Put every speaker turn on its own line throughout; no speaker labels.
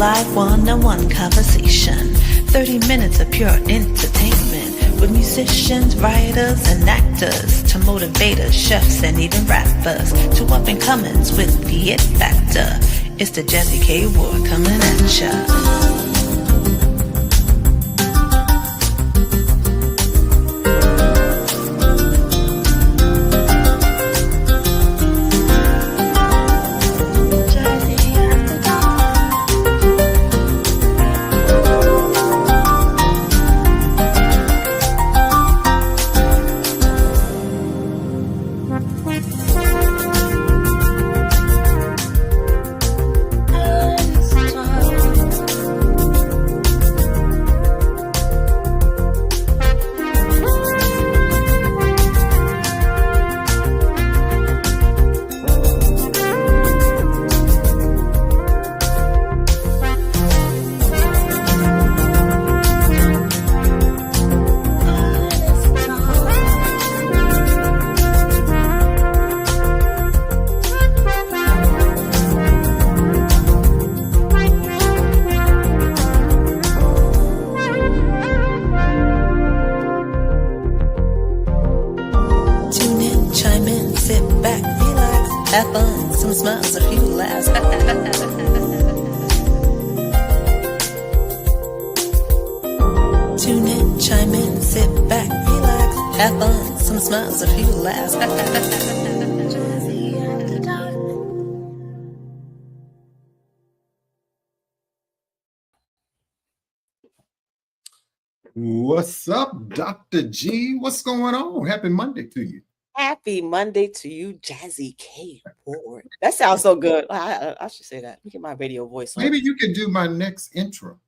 live one-on-one conversation. 30 minutes of pure entertainment with musicians, writers, and actors to motivators, chefs, and even rappers to up-and-comers with the it factor. It's the Jazzie K.Ward coming at ya. Have fun, some smiles, a few laughs. Tune in, chime in, sit back, relax. Have fun, some smiles, a few laughs.
What's up, Dr. G? What's going on? Happy Monday to you.
Happy Monday to you, Jazzie K.Ward. That sounds so good. I should say that. Let me get my radio voice on.
Maybe you can do my next intro.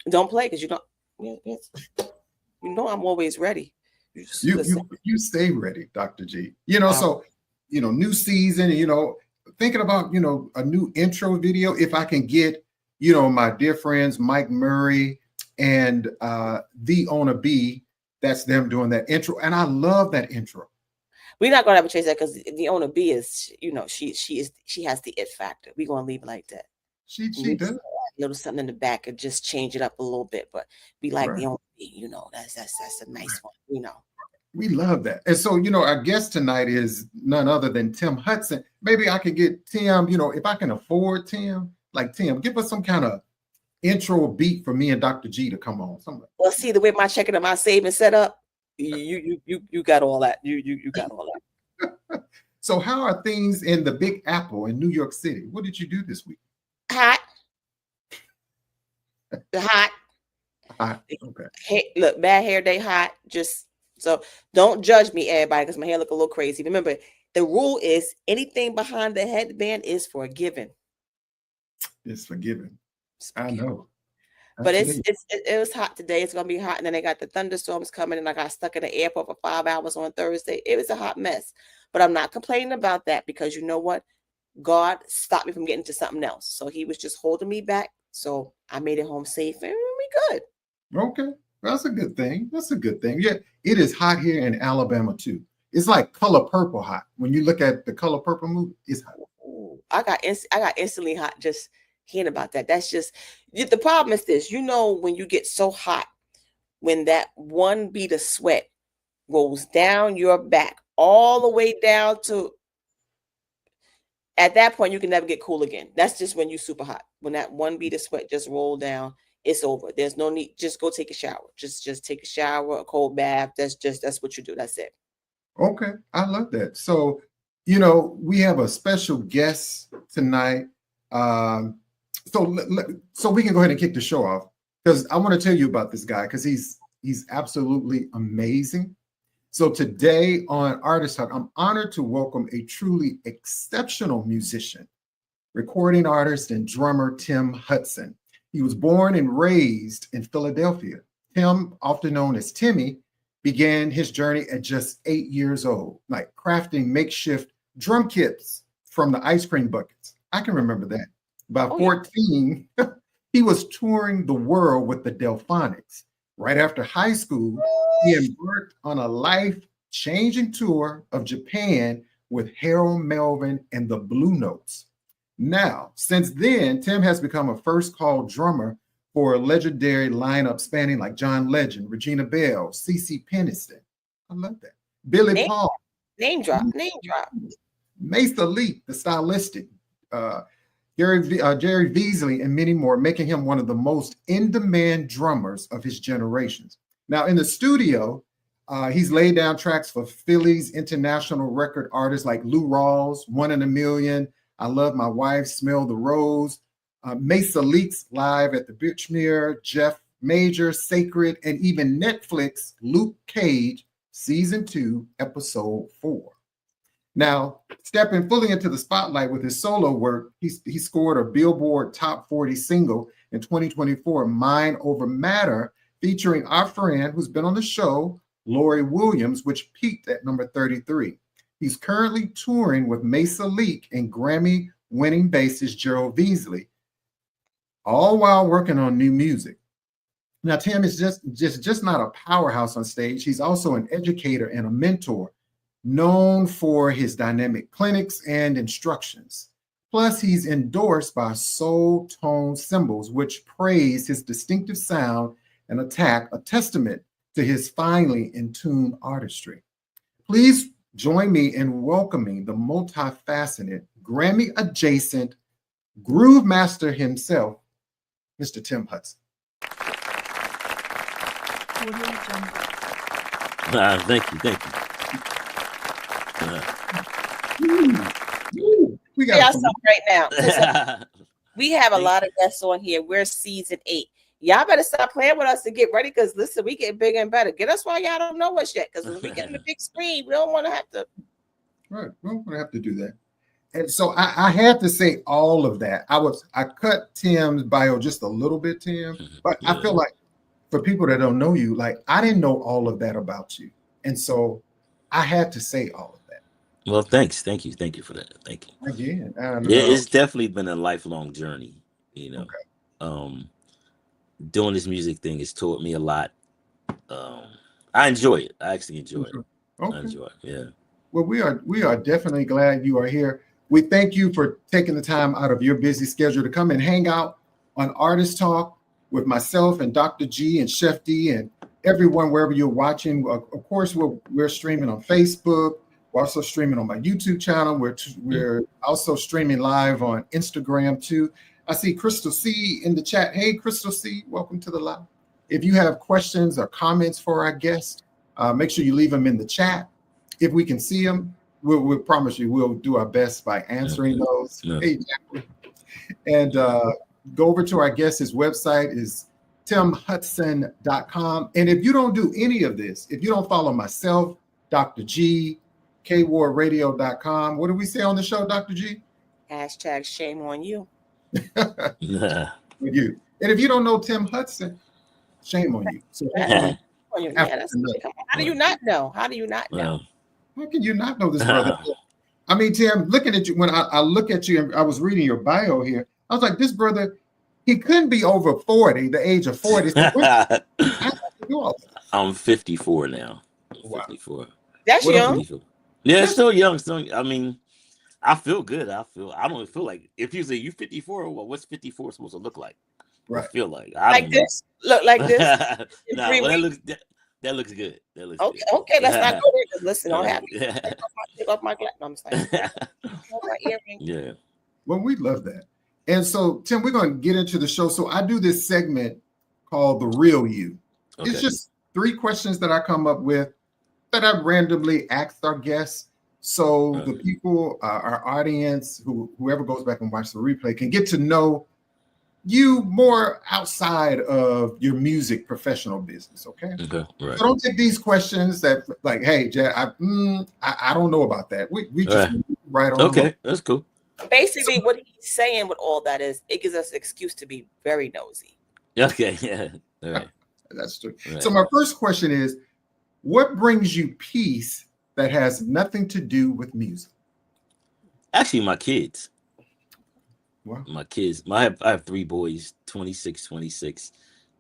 Don't play because you don't. You know I'm always ready.
You stay ready, Dr. G. So new season. Thinking about a new intro video. If I can get my dear friends Mike Murray and the Owner B, that's them doing that intro, and I love that intro.
We're not gonna ever change that because the Owner B is, she has the it factor. We're gonna leave it like that.
She does
a little something in the back and just change it up a little bit, but we like right. The Owner B, that's a nice one,
We love that. And so, our guest tonight is none other than Tim Hutson. Maybe I could get Tim, if I can afford Tim, Tim, give us some kind of intro beat for me and Dr. G to come on. Somewhere.
Well, see the way my checking and my savings set up. You got all that. You got all that.
So how are things in the Big Apple in New York City? What did you do this week?
Hot.
Hot. Okay.
Hey, look, bad hair day hot. Just so don't judge me, everybody, because my hair look a little crazy. Remember, the rule is anything behind the headband is forgiven.
It's forgiven. I know.
But it was hot today. It's gonna be hot, and then they got the thunderstorms coming, and I got stuck in the airport for 5 hours on Thursday. It was a hot mess, but I'm not complaining about that because you know what? God stopped me from getting to something else, so He was just holding me back. So I made it home safe, and we good.
Okay, that's a good thing. That's a good thing. Yeah, it is hot here in Alabama too. It's like Color Purple hot. When you look at the Color Purple movie, it's hot.
Ooh, I got instantly hot just hearing about that. That's just the problem is this, when you get so hot, when that one bead of sweat rolls down your back all the way down to, at that point you can never get cool again. That's just when you're super hot. When that one bead of sweat just roll down, it's over. There's no need. Just go take a shower. Just take a shower, a cold bath. That's what you do. That's it.
Okay, I love that. So we have a special guest tonight. So we can go ahead and kick the show off because I want to tell you about this guy because he's absolutely amazing. So today on Artist Talk, I'm honored to welcome a truly exceptional musician, recording artist and drummer Tim Hutson. He was born and raised in Philadelphia. Tim, often known as Timmy, began his journey at just 8 years old, crafting makeshift drum kits from the ice cream buckets. I can remember that. By 14, he was touring the world with the Delphonics. Right after high school, he embarked on a life-changing tour of Japan with Harold Melvin and the Blue Notes. Now, since then, Tim has become a first call drummer for a legendary lineup spanning like John Legend, Regina Bell, CeCe Peniston. I love that. Billy Paul.
Name drop.
Mesa Leak, the stylistic, Jerry Beasley, and many more, making him one of the most in-demand drummers of his generations. Now, in the studio, he's laid down tracks for Philly's international record artists like Lou Rawls, One in a Million, I Love My Wife, Smell the Rose, Mesa Leaks live at the Birchmere, Jeff Major, Sacred, and even Netflix, Luke Cage, Season 2, Episode 4. Now, stepping fully into the spotlight with his solo work, he scored a Billboard Top 40 single in 2024, Mind Over Matter, featuring our friend who's been on the show, Lori Williams, which peaked at number 33. He's currently touring with Mesa Leak and Grammy-winning bassist Gerald Beasley, all while working on new music. Now, Tim is just not a powerhouse on stage. He's also an educator and a mentor, known for his dynamic clinics and instructions. Plus, he's endorsed by Soul Tone Cymbals, which praise his distinctive sound and a testament to his finely in tune artistry. Please join me in welcoming the multifaceted, Grammy-adjacent groove master himself, Mr. Tim Hutson.
Thank you.
We got
something right now. Listen, we have a lot of guests on here. We're season 8. Y'all better stop playing with us to get ready, because listen, we get bigger and better. Get us while y'all don't know us yet, because when we get in the big screen, we don't want to have to.
Right, we don't want to have to do that. And so I had to say all of that. I cut Tim's bio just a little bit, Tim, but I feel like for people that don't know you, like I didn't know all of that about you, and so I had to say all of that.
Well, thanks. Thank you for that. Thank you.
Again,
it's definitely been a lifelong journey. You know, doing this music thing has taught me a lot. I enjoy it. I actually enjoy it.
Okay.
I enjoy it. Yeah.
Well, we are definitely glad you are here. We thank you for taking the time out of your busy schedule to come and hang out on Artist Talk with myself and Dr. G and Chef D and everyone wherever you're watching. Of course, we're streaming on Facebook. We're also streaming on my YouTube channel. We're also streaming live on Instagram too. I see Crystal C in the chat. Hey, Crystal C, welcome to the live. If you have questions or comments for our guest, make sure you leave them in the chat. If we can see them, we'll promise you we'll do our best by answering those.
Yeah.
Hey, and go over to our guest. His website is timhutson.com. And if you don't do any of this, if you don't follow myself, Dr. G, K.WardRadio.com. What do we say on the show, Dr. G?
Hashtag shame on you.
Yeah.
With you. And if you don't know Tim Hutson, shame on you. So
How do you not know? How
can you not know this brother? I mean, Tim, looking at you, when I look at you, and I was reading your bio here, I was like, this brother, he couldn't be over 40, the age of 40. So
I'm 54 now.
Wow.
54.
That's young.
Yeah, it's still young. I mean, I feel good. I don't feel like, if you say you 54, well, what's 54 supposed to look like?
Right.
I feel like
This. Look like this.
Nah, well, that looks good. That looks
okay.
good.
Okay, let's not go there. Listen, don't have me.
Yeah.
Take off my glass. No, I'm just like,
Yeah.
Well, we love that. And so, Tim, we're going to get into the show. So I do this segment called The Real You.
Okay.
It's just 3 questions that I come up with that I randomly asked our guests. So the people, our audience, whoever goes back and watch the replay can get to know you more outside of your music professional business. Okay.
Okay. Right.
So don't take these questions that like, hey, I don't know about that. We just right on.
Okay, that's cool.
Basically, what he's saying with all that is it gives us an excuse to be very nosy.
Okay. Yeah. All right.
That's true.
Right.
So my first question is, what brings you peace that has nothing to do with music?
Actually, my kids.
Wow.
My kids. I have 3 boys, 26, 26,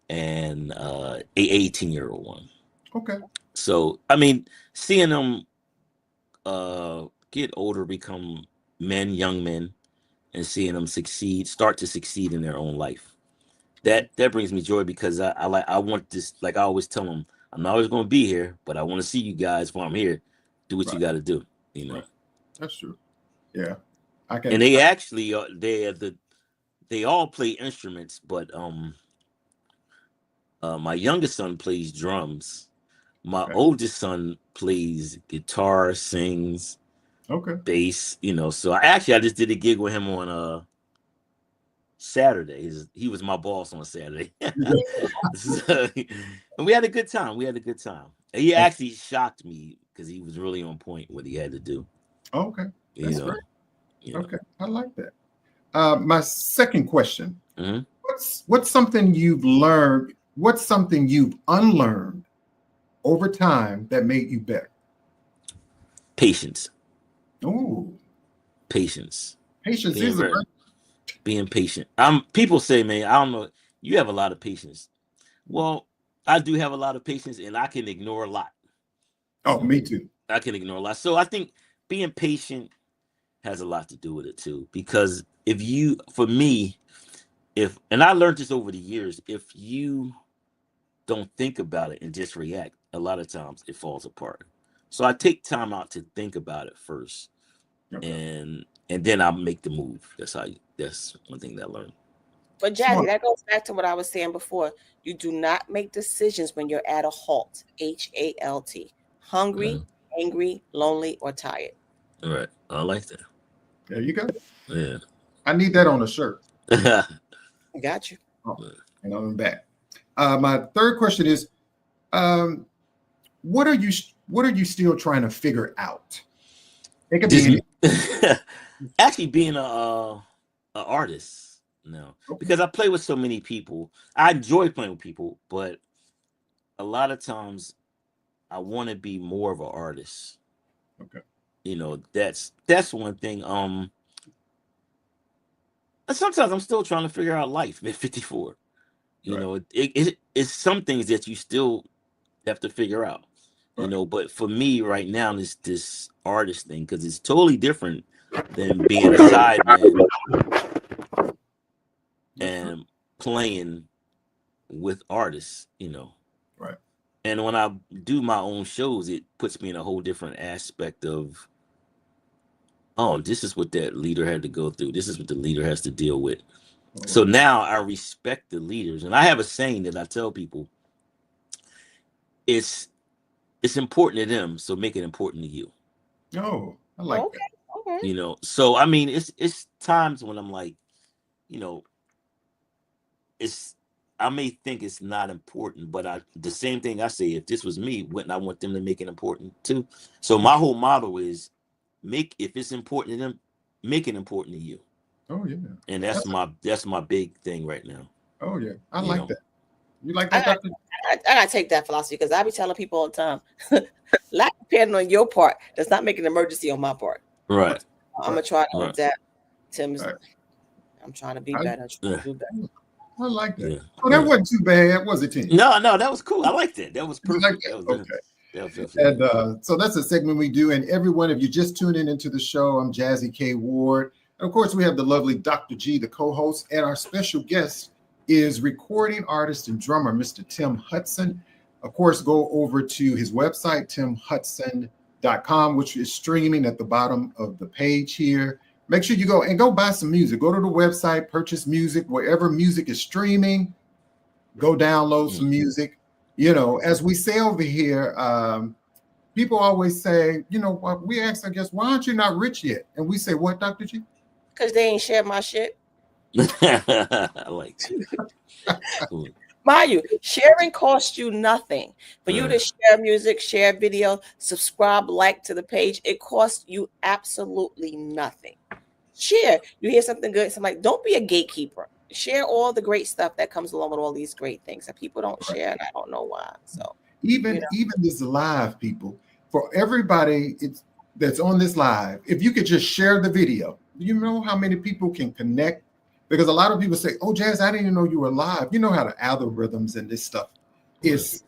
and a 18-year-old one.
Okay.
So, I mean, seeing them get older, become young men, and seeing them start to succeed in their own life. That brings me joy because I want this, like I always tell them, I'm not always going to be here, but I want to see you guys while I'm here. Do what you got to do, you know.
Right. That's true. Yeah.
And they actually they all play instruments, but my youngest son plays drums. My oldest son plays guitar, sings, bass, you know. So I just did a gig with him on Saturday. He was my boss on Saturday. So, and we had a good time. And he actually shocked me because he was really on point what he had to do.
Okay. That's
great.
Okay. I like that. My second question.
Mm-hmm.
What's something you've learned? What's something you've unlearned over time that made you better?
Patience.
Oh.
Patience.
Patience is
being patient. People say, man, I don't know, you have a lot of patience. Well, I do have a lot of patience, and I can ignore a lot.
Oh, me too.
I can ignore a lot. So I think being patient has a lot to do with it too. Because and I learned this over the years, if you don't think about it and just react, a lot of times it falls apart. So I take time out to think about it first. And then I'll make the move. That's one thing that I learned.
But Jazzie, that goes back to what I was saying before. You do not make decisions when you're at a halt. HALT. Hungry, angry, lonely, or tired.
All right. I like that.
There you go.
Yeah.
I need that on a shirt.
I got you.
Oh, and on the back. My third question is, what are you still trying to figure out? It could be
actually being a artist now, because I play with so many people. I enjoy playing with people, but a lot of times I want to be more of an artist.
Okay.
You know, that's one thing. Sometimes I'm still trying to figure out life at 54. You know, it's some things that you still have to figure out. You know, but for me right now, it's this artist thing, because it's totally different than being a sideman and playing with artists, you know.
Right.
And when I do my own shows, it puts me in a whole different aspect of, oh, this is what that leader had to go through. This is what the leader has to deal with. So now I respect the leaders. And I have a saying that I tell people, it's important to them, so make it important to you.
Oh, I like that.
Okay.
You know, so I mean, it's times when I'm like, you know, I may think it's not important, but the same thing I say, if this was me, wouldn't I want them to make it important too? So my whole motto is if it's important to them, make it important to you.
Oh yeah.
And that's my big thing right now.
Oh yeah. I like that. You like that, Dr.G?
I gotta take that philosophy, because I be telling people all the time, lack depending on your part does not make an emergency on my part.
Right.
I'm gonna try to adapt. Tim's.
Right.
I'm trying to be better. Do better.
I like that.
Yeah.
Oh, that wasn't too bad, was it, Tim?
No, that was cool. I liked it. That was perfect.
Like that? Okay. And so that's a segment we do. And everyone, if you're just tuning into the show, I'm Jazzie K.Ward. And of course, we have the lovely Dr.G, the co-host, and our special guest is recording artist and drummer, Mr. Tim Hutson. Of course, go over to his website, timhutson.com, which is streaming at the bottom of the page here. Make sure you go buy some music. Go to the website, purchase music, wherever music is streaming, go download some music. You know, as we say over here, people always say, you know, we ask, I guess, why aren't you not rich yet? And we say, what, Dr.G?
Because they ain't share my shit.
I like that.
Mind you, sharing costs you nothing. For you to share music, share video, subscribe, like to the page, it costs you absolutely nothing. Share. You hear something good, somebody, don't be a gatekeeper. Share all the great stuff that comes along with all these great things that people don't share, and I don't know why. So
even this live, people, for everybody that's on this live, if you could just share the video, you know how many people can connect? Because a lot of people say, oh, Jazz, I didn't even know you were live. You know how the algorithms and this stuff is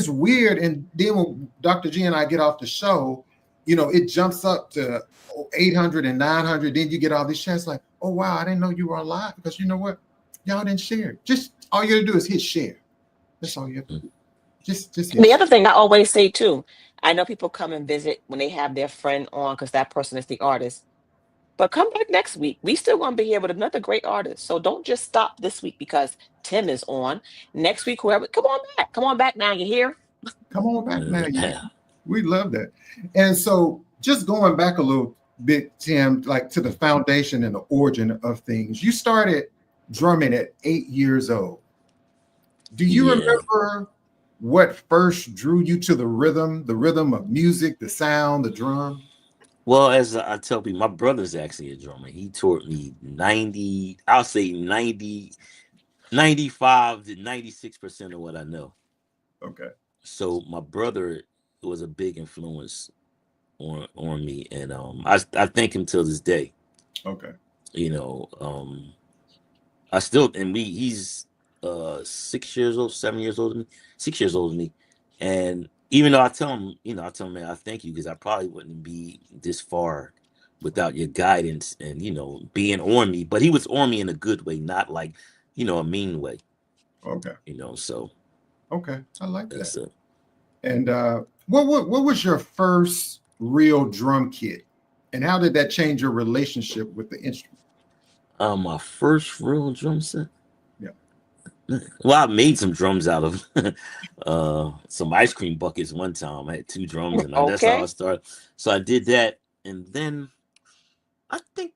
weird. And then when Dr.G and I get off the show, it jumps up to 800 and 900. Then you get all these chats like, oh, wow, I didn't know you were alive. Because you know what? Y'all didn't share. Just all you got to do is hit share. That's all you have to do. Just hit
The
share.
other thing I always say too, I know people come and visit when they have their friend on because that person is the artist. But come back next week. We still gonna be here with another great artist. So don't just stop this week because Tim is on. Next week, whoever, come on back. Come on back now. You hear?
Come on back now. We love that. And so just going back a little bit, Tim, like to the foundation and the origin of things. You started drumming at 8 years old. Do you remember what first drew you to the rhythm of music, the sound, the drum?
Well, as I tell people, my brother's actually a drummer. He taught me 95 to 96% of what I know.
Okay.
So my brother was a big influence on me, and I thank him till this day.
Okay.
I still, and he's 6 years old, 7 years older than me, 6 years older than me, and even though I tell him, man, I thank you because I probably wouldn't be this far without your guidance and being on me. But he was on me in a good way, not like a mean way.
Okay.
So.
Okay, I like that. And what was your first real drum kit, and how did that change your relationship with the instrument?
My first real drum set.
Yeah.
Well, I made some drums out of some ice cream buckets one time. I had 2 drums, and that's how I started. So I did that, and then I think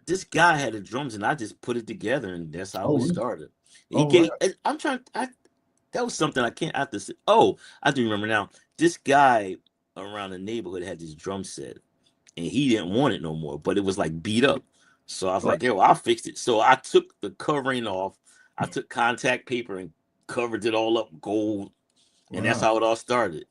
this guy had the drums, and I just put it together, and that's how it started. That was something I can't have to say. Oh, I do remember now. This guy around the neighborhood had this drum set, and he didn't want it no more, but it was like beat up. So I was like, yeah, well, I'll fix it. So I took the covering off. I took contact paper and covered it all up gold. And that's how it all started.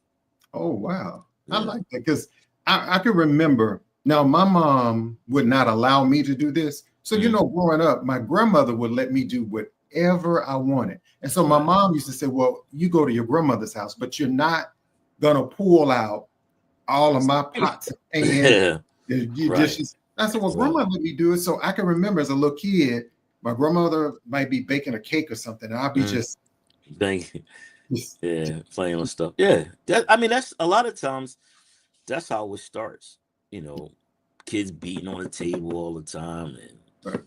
Oh, wow. Yeah. I like that because I can remember. Now, my mom would not allow me to do this. So, growing up, my grandmother would let me do whatever I wanted. And so my mom used to say, well, you go to your grandmother's house, but you're not going to pull out all of my pots and dishes. I said, well, grandma let me do it. So I can remember as a little kid, my grandmother might be baking a cake or something. And I'll be
playing on stuff. Yeah. That's a lot of times, that's how it starts. Kids beating on the table all the time and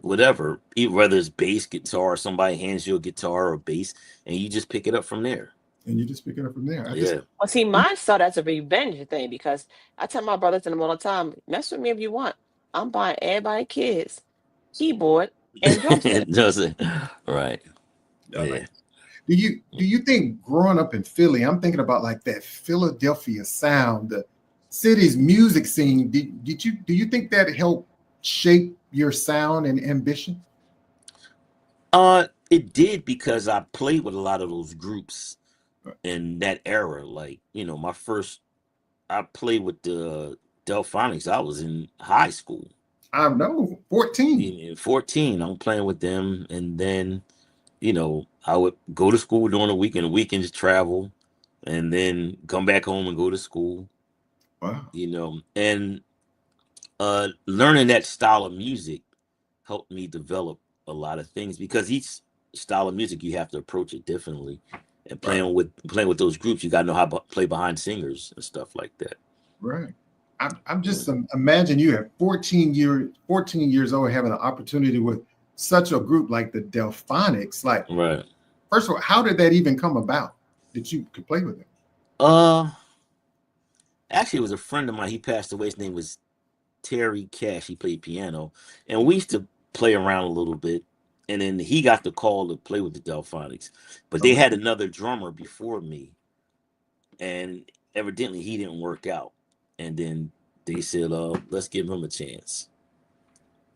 whatever, whether it's bass, guitar, somebody hands you a guitar or bass, and you just pick it up from there.
Well, see, mine started as a revenge thing because I tell my brothers and them all the time, mess with me if you want. I'm buying everybody kids keyboard and drum set.
Right.
Yeah. Do you think growing up in Philly, I'm thinking about like that Philadelphia sound, the city's music scene. Do you think that helped shape your sound and ambition?
It did because I played with a lot of those groups in that era. Like, I played with the Delphonics. I was in high school.
I know, 14.
14, I'm playing with them. And then, I would go to school during the weekend, weekends travel, and then come back home and go to school.
Wow.
And learning that style of music helped me develop a lot of things because each style of music you have to approach it differently. And playing with those groups, you got to know how to play behind singers and stuff like that.
Right. I'm just imagine you at 14 years old having an opportunity with such a group like the Delphonics. Like, first of all, how did that even come about that you could play with them?
Actually, it was a friend of mine. He passed away. His name was Terry Cash. He played piano, and we used to play around a little bit. And then he got the call to play with the Delphonics, but they had another drummer before me, and evidently he didn't work out. And then they said, let's give him a chance.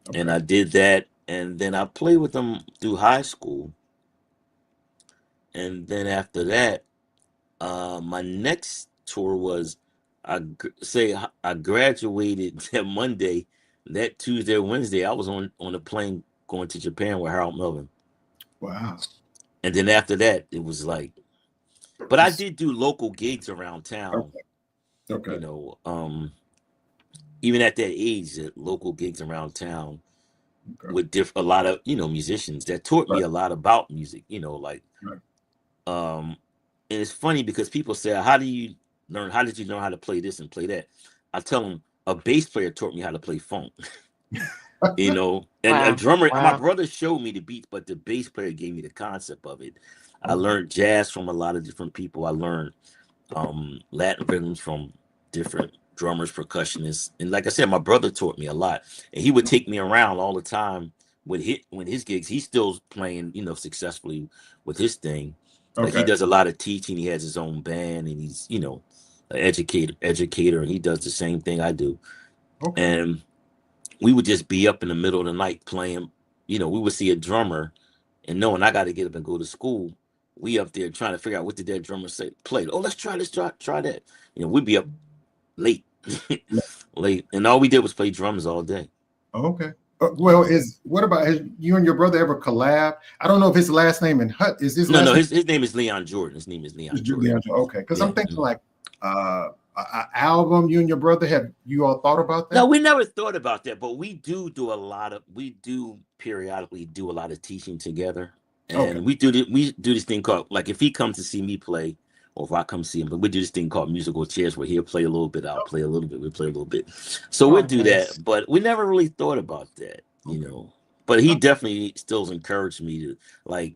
Okay. And I did that, and then I played with them through high school. And then after that, my next tour was, I graduated that Monday. That Tuesday or Wednesday, I was on a plane going to Japan with Harold Melvin.
Wow.
And then after that, it was like, but I did do local gigs around town.
Okay.
You know, even at that age, at local gigs around town with a lot of, you know, musicians that taught me a lot about music, you know, like, and it's funny because people say, how did you learn how to play this and play that? I tell them a bass player taught me how to play funk. You know, and a drummer, my brother showed me the beats, but the bass player gave me the concept of it. I learned jazz from a lot of different people. I learned Latin rhythms from different drummers, percussionists, and like I said, my brother taught me a lot, and he would take me around all the time with his gigs. He's still playing, you know, successfully with his thing. Like he does a lot of teaching. He has his own band, and he's, you know, an educator, and he does the same thing I do. And we would just be up in the middle of the night playing. You know, we would see a drummer, and knowing I got to get up and go to school, we up there trying to figure out what did that drummer say play. Oh, let's try this, try that. You know, we'd be up late, late, and all we did was play drums all day.
Okay. Well, what about you and your brother ever collab? I don't know if his last name is his
no,
last
his name is Leon Jordan. His name is Leon Jordan.
Okay, because I'm thinking like an album. You and your brother, have you all thought about that?
No, we never thought about that, but we do periodically do a lot of teaching together, and we do this thing called, like, if he comes to see me play, or if I come see him, but we do this thing called musical chairs where he'll play a little bit, I'll play a little bit, we'll play a little bit. So we'll do that, but we never really thought about that, you know. But he definitely still encouraged me to, like,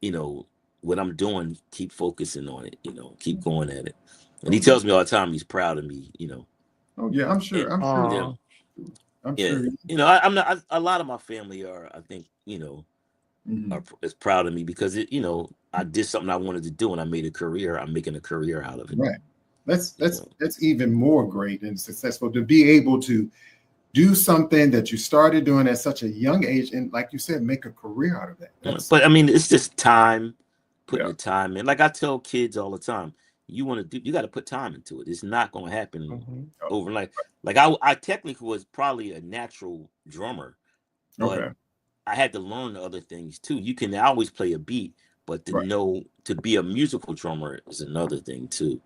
you know, what I'm doing, keep focusing on it, you know, keep going at it. And he tells me all the time he's proud of me, you know.
Oh yeah, I'm sure. I'm sure.
Yeah.
I'm sure.
You know, I'm not. A lot of my family are, I think, you know, is proud of me because it, you know, I did something I wanted to do and I made a career. I'm making a career out of it.
Right. That's even more great and successful to be able to do something that you started doing at such a young age, and like you said, make a career out of that.
But I mean, it's just time, putting the time in. Like I tell kids all the time, you got to put time into it. It's not going to happen overnight. Like I technically was probably a natural drummer, but I had to learn other things too. You can always play a beat, but to be a musical drummer is another thing too.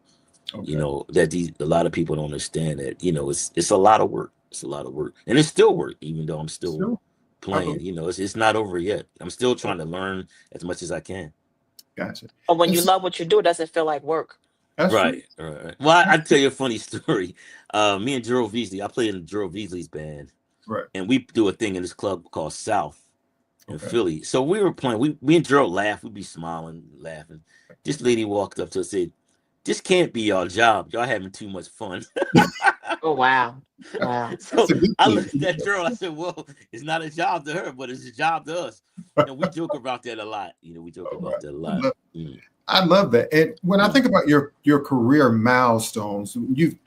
You know, that a lot of people don't understand that, you know, it's a lot of work. It's a lot of work, and it's still work, even though I'm still playing. You know, it's not over yet. I'm still trying to learn as much as I can.
Gotcha.
But when you love what you do, it doesn't feel like work.
Right. Well, I tell you a funny story. Me and Gerald Veasley, I played in Gerald Veasley's band, and we do a thing in this club called South in Philly. So we were playing. Me and Gerald laughed. We'd be smiling, laughing. This lady walked up to us and said, "This can't be y'all job. Y'all having too much fun."
Oh wow! Wow.
So I looked at that girl. I said, "Well, it's not a job to her, but it's a job to us." And we joke about that a lot. You know, we joke about that a lot.
I love that. And when I think about your career milestones, you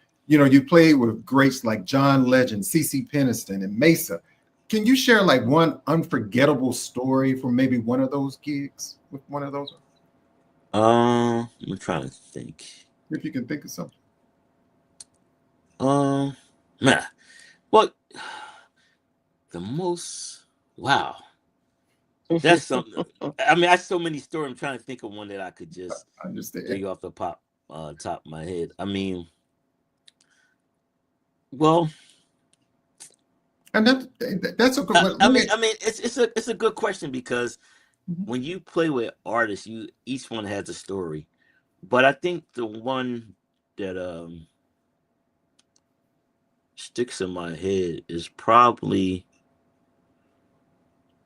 played with greats like John Legend, CeCe Peniston, and Mesa. Can you share like one unforgettable story from maybe one of those gigs with one of those?
I'm trying to think.
If you can think of something.
Man, well, the most, wow. That's something. I mean, I have so many stories. I'm trying to think of one that I could just dig off the top of my head. I mean, well,
and that's a good.
I mean, it's a good question because when you play with artists, each one has a story. But I think the one that sticks in my head is probably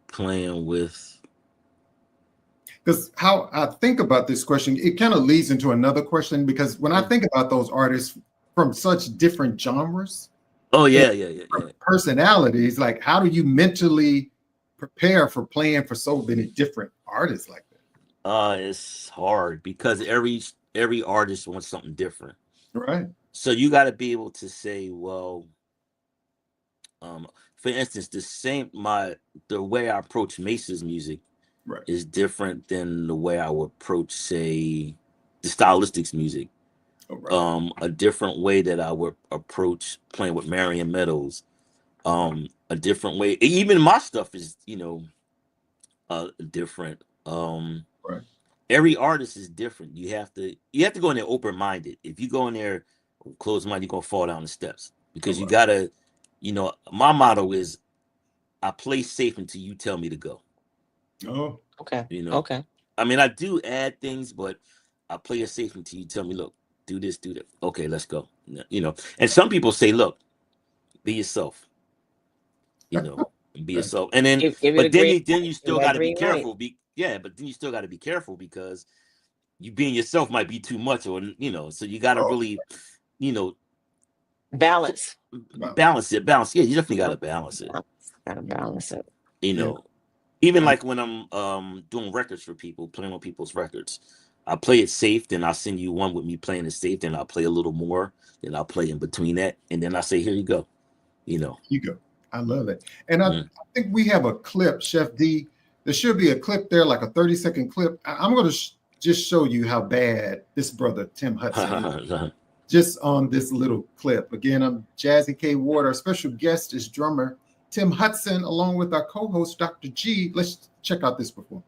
playing with,
because how I think about this question, it kind of leads into another question, because when I think about those artists from such different genres, personalities, like how do you mentally prepare for playing for so many different artists like that?
It's hard because every artist wants something different,
right?
So you got to be able to say, well, for instance, the way I approach Mesa's music is different than the way I would approach, say, the Stylistics music. A different way that I would approach playing with Marion Meadows. A different way. Even my stuff is, you know, different. Every artist is different. You have to go in there open-minded. If you go in there closed mind, you're gonna fall down the steps because you gotta, my motto is I play safe until you tell me to go.
Oh,
okay.
Okay. I mean, I do add things, but I play it safe until you tell me, look, do this, do that. Okay, let's go. And some people say, look, be yourself. Be yourself. And then, but then you still got to be careful. But then you still got to be careful because you being yourself might be too much, or so you got to really,
balance
it. Yeah, you definitely got to balance it. Even like when I'm doing records for people, playing on people's records, I play it safe, then I'll send you one with me playing it safe, then I'll play a little more, then I'll play in between that, and then I say, here you go. You
go. I love it. And I think we have a clip, Chef D. There should be a clip there, like a 30-second clip. I'm going to just show you how bad this brother, Tim Hutson, is. Just on this little clip. Again, I'm Jazzie K.Ward. Our special guest is drummer Tim Hutson, along with our co-host, Dr. G. Let's check out this performance.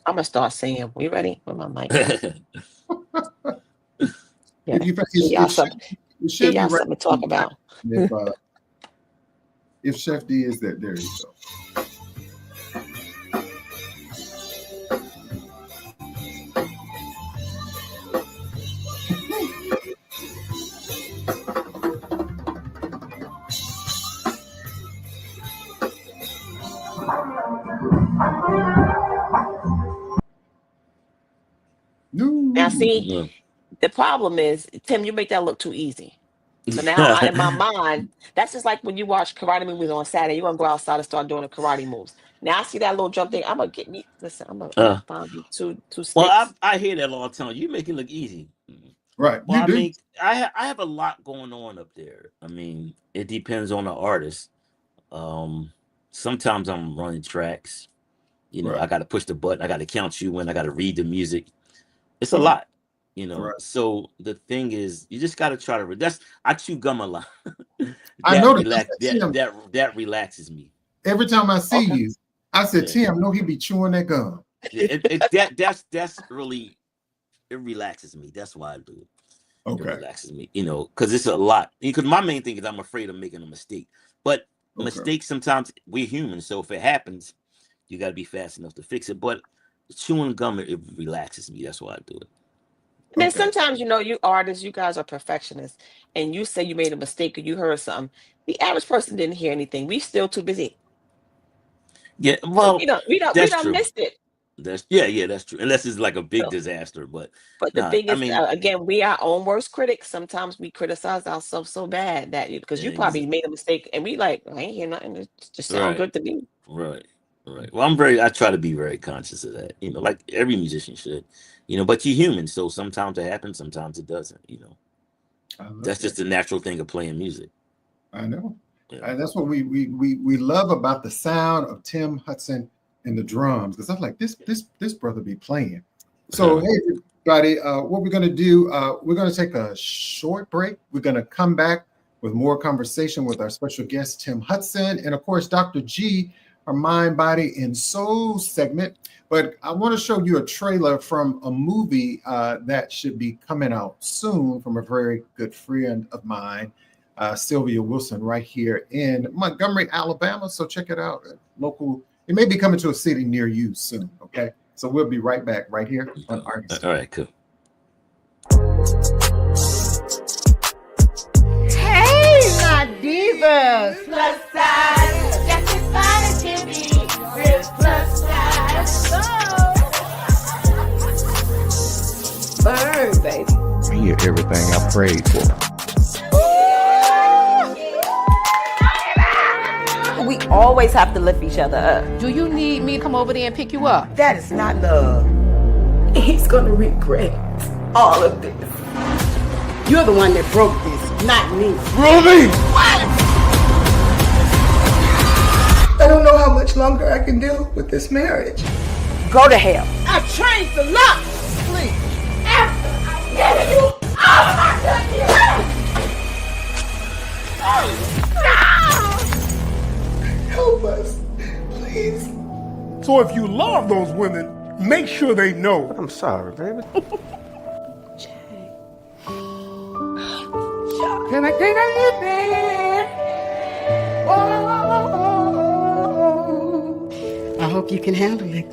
I'm gonna start singing. We ready? With my mic. Yeah. Y'all something to talk about.
If Chef D is there, there you go.
Now, see, the problem is, Tim, you make that look too easy. So now, in my mind, that's just like when you watch karate movies on Saturday. You're gonna go outside and start doing the karate moves. Now I see that little jump thing. I'm gonna get me. Listen, I'm gonna find you two sticks.
Well, I hear that all the time. You make it look easy,
right?
Well, I have a lot going on up there. I mean, it depends on the artist. Sometimes I'm running tracks. I got to push the button. I got to count you in. I got to read the music. It's a lot, Right. So the thing is, you just got to try to. I chew gum a lot.
I know
that relaxes me.
Every time I see you, I said, Tim, no, he be chewing that gum.
That's really, it relaxes me. That's why I do it.
Okay.
It relaxes me, because it's a lot. Because my main thing is I'm afraid of making a mistake. But mistakes, sometimes we're human. So if it happens, you got to be fast enough to fix it. But chewing gum, it relaxes me. That's why I do it.
And then sometimes, you artists, you guys are perfectionists, and you say you made a mistake or you heard something. The average person didn't hear anything. We still too busy.
Yeah, well,
so we don't miss it.
That's true. Unless it's like a big disaster, but
the thing is, again, we are our own worst critics. Sometimes we criticize ourselves so bad that because you probably made a mistake, and we I ain't hear nothing. It just sounds good to me.
Right. Well, I try to be very conscious of that. Like every musician should. But you're human, so sometimes it happens, sometimes it doesn't. That's just the natural thing of playing music.
I know. And that's what we love about the sound of Tim Hutson and the drums, because I'm like, this brother be playing. So hey everybody, what we're going to do, we're going to take a short break. We're going to come back with more conversation with our special guest Tim Hutson, and of course Dr. G, our Mind, Body, and Soul segment. But I want to show you a trailer from a movie that should be coming out soon from a very good friend of mine, Sylvia Wilson, right here in Montgomery, Alabama. So check it out. Local. It may be coming to a city near you soon. Okay. So we'll be right back right here on Artist.
All right, cool.
Hey, my divas. Plus size. Just as fine as Jimmy. With plus size. Burn, baby.
I hear everything I prayed for.
We always have to lift each other up.
Do you need me to come over there and pick you up?
That is not love. He's gonna regret all of this. You're the one that broke this, not me.
Ruby!
What? I don't know how much longer I can deal with this marriage. Go to hell. I changed the lock. Please. After I gave you all of my goodness. No! Help us, please.
So if you love those women, make sure they know.
I'm sorry, baby.
Can I get a bed? Oh, I hope you can handle it.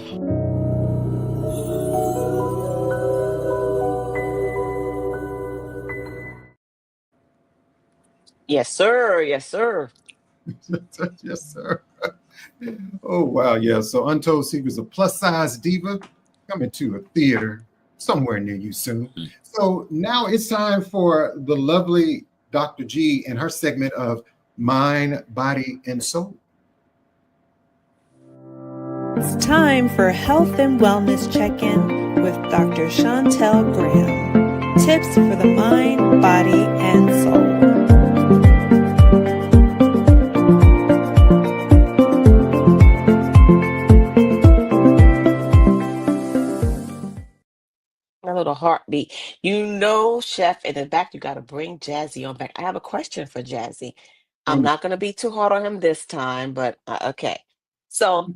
Yes, sir. Yes, sir.
Yes, sir. Oh, wow. Yeah. So Untold Secrets of Plus Size Diva coming to a theater somewhere near you soon. So now it's time for the lovely Dr. G and her segment of Mind, Body, and Soul.
It's time for Health and Wellness Check-In with Dr. Shontell Graham. Tips for the mind, body, and soul.
A little heartbeat. You know, Chef, in the back, you got to bring Jazzie on back. I have a question for Jazzie. I'm not going to be too hard on him this time, but okay. So I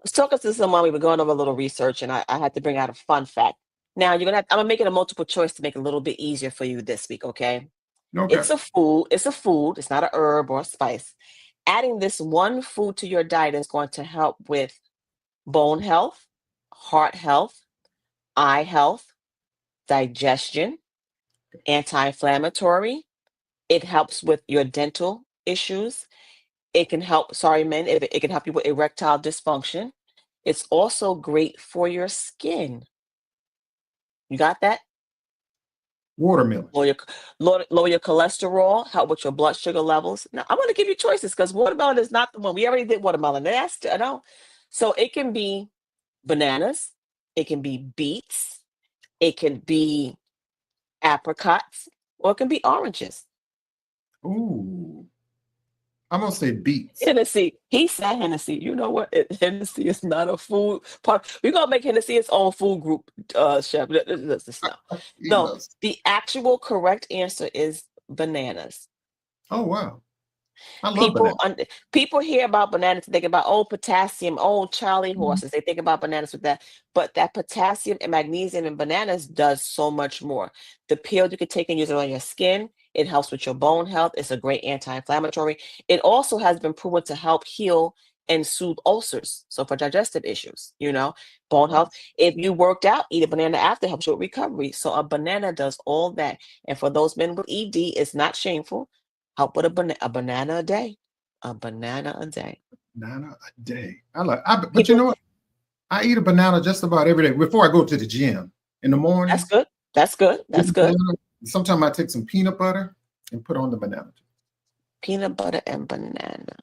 was talking to someone, we were going over a little research, and I had to bring out a fun fact. Now, I'm going to make it a multiple choice to make it a little bit easier for you this week, okay?
Okay.
It's a food. It's not a herb or a spice. Adding this one food to your diet is going to help with bone health, heart health, eye health, digestion, anti-inflammatory. It helps with your dental issues. It can help, sorry, men, it can help you with erectile dysfunction. It's also great for your skin. You got that?
Watermelon.
Lower your cholesterol, help with your blood sugar levels. Now, I want to give you choices because watermelon is not the one. We already did watermelon. That's, I know. So it can be bananas. It can be beets. It can be apricots, or it can be oranges.
Ooh. I'm going to say beets.
Hennessy. He said Hennessy. You know what? Hennessy is not a food part. We're going to make Hennessy its own food group, Chef. No, the actual correct answer is bananas.
Oh, wow. I love bananas.
People hear about bananas, think about, potassium, Charlie horses. They think about bananas with that. But that potassium and magnesium in bananas does so much more. The peel you can take and use it on your skin. It helps with your bone health. It's a great anti-inflammatory. It also has been proven to help heal and soothe ulcers. So for digestive issues, bone health. If you worked out, eat a banana after, helps you with recovery. So a banana does all that. And for those men with ED, it's not shameful. Help with a banana a day. A banana a day.
Banana a day. But you know what? I eat a banana just about every day before I go to the gym in the morning.
That's good. That's good. That's good.
Sometimes I take some peanut butter and put on the banana.
Peanut butter and banana.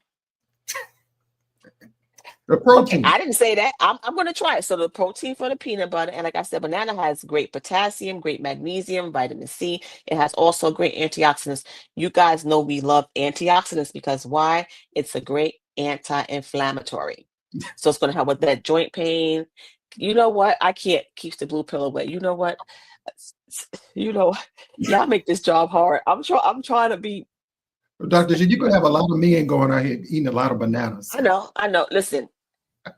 The protein.
Okay, I didn't say that. I'm going to try it. So the protein for the peanut butter, and like I said, banana has great potassium, great magnesium, vitamin C. It has also great antioxidants. You guys know we love antioxidants because why? It's a great anti-inflammatory. So it's going to help with that joint pain. You know what? I can't keep the blue pill away. You know what? Y'all make this job hard. I'm trying to be.
Dr. G, you're going to have a lot of men going out here eating a lot of bananas.
I know. Listen,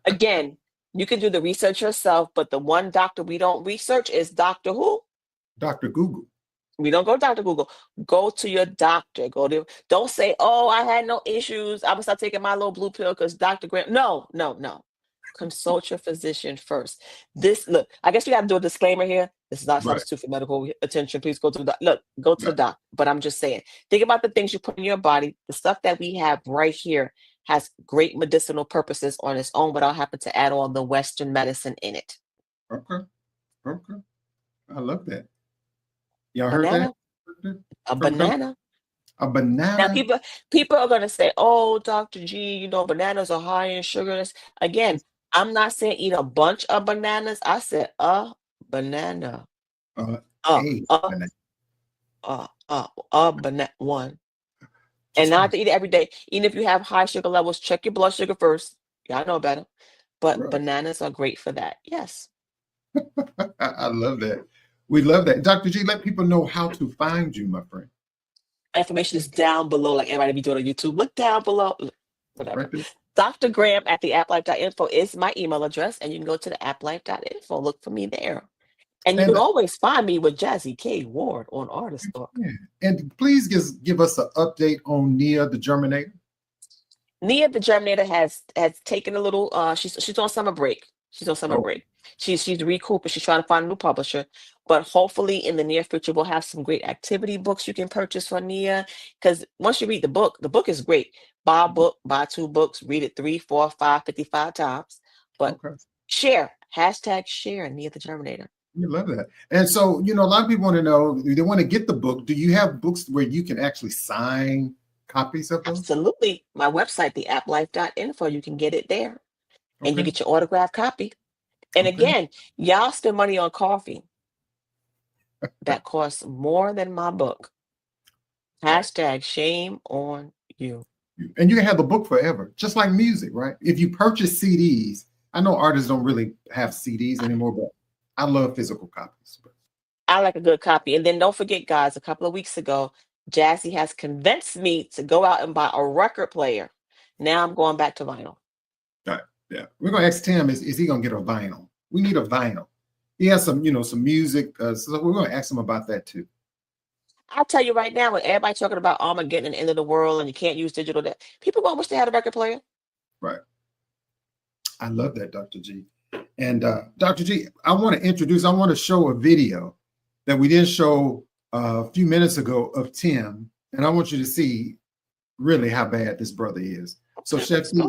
again, you can do the research yourself, but the one doctor we don't research is Dr. Who?
Dr. Google.
We don't go to Dr. Google. Go to your doctor. Don't say, I had no issues. I'm going to start taking my little blue pill because Dr. Graham. No. Consult your physician first. Look, I guess we got to do a disclaimer here. This is not substitute for medical attention. Please go to the doctor. Go to the doctor. But I'm just saying, think about the things you put in your body. The stuff that we have right here has great medicinal purposes on its own without having to add all the Western medicine in it.
Okay. I love that. Y'all heard that?
A banana.
A banana.
Now people are gonna say, Dr. G, bananas are high in sugar. Again, I'm not saying eat a bunch of bananas. I said a banana.
Banana.
One. And not to eat it every day. Even if you have high sugar levels, check your blood sugar first. Y'all know better. But bananas are great for that. Yes.
I love that. We love that. Dr. G, let people know how to find you, my friend.
Information is down below, like everybody be doing on YouTube. Look down below. Whatever. Dr. Graham at the applife.info is my email address, and you can go to the applife.info. Look for me there. And you can always find me with Jazzie K.Ward on Artist Talk.
Yeah. And please give us an update on Nia the Germinator.
Nia the Germinator has taken a little. She's on summer break. She's on summer break. She's recouping. She's trying to find a new publisher. But hopefully in the near future, we'll have some great activity books you can purchase for Nia. Because once you read the book is great. Buy a book, buy 2 books, read it 3, 4, 5, 55 times. But share, #share Nia the Germinator.
You love that. And so, a lot of people want to know, they want to get the book. Do you have books where you can actually sign copies of them?
Absolutely. My website, theapplife.info, you can get it there. And you get your autographed copy. And again, y'all spend money on coffee. That costs more than my book. #shame on you.
And you can have the book forever, just like music, right? If you purchase CDs, I know artists don't really have CDs anymore, but I love physical copies.
I like a good copy. And then don't forget, guys, a couple of weeks ago, Jazzie has convinced me to go out and buy a record player. Now I'm going back to vinyl.
All right. Yeah. We're going to ask Tim, is he going to get a vinyl? We need a vinyl. He has some, some music. So we're going to ask him about that too.
I'll tell you right now, when everybody talking about Armageddon and the end of the world and you can't use digital, people going to wish they had a record player.
Right. I love that, Dr. G. And Dr. G, I want to show a video that we didn't show a few minutes ago of Tim. And I want you to see really how bad this brother is. So Chef C,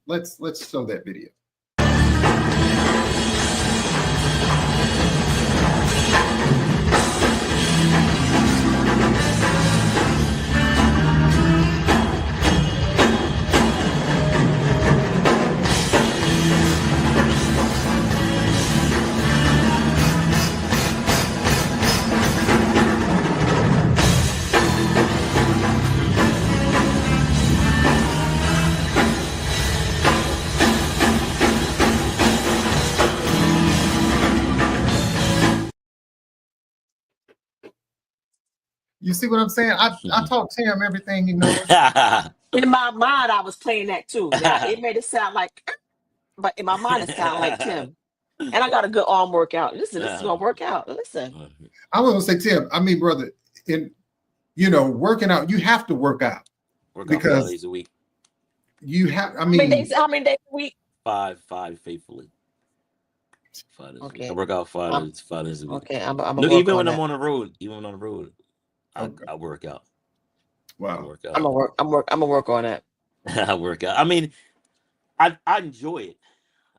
let's show that video. You see what I'm saying? I taught Tim everything he knows.
In my mind, I was playing that too. Now, it made it sound like, but in my mind, it sounded like Tim. And I got a good arm workout. Listen, this is gonna work out. Listen.
I was gonna say, Tim, I mean, brother, working out, you have to work out.
Because 5 days a week.
You have,
how many days a week?
5 faithfully. 5 days a week. I work out 5 days a week.
Okay, I'm
even when I'm on the road, I work out.
Wow.
I'm gonna work on that.
I work out. I mean, I enjoy it.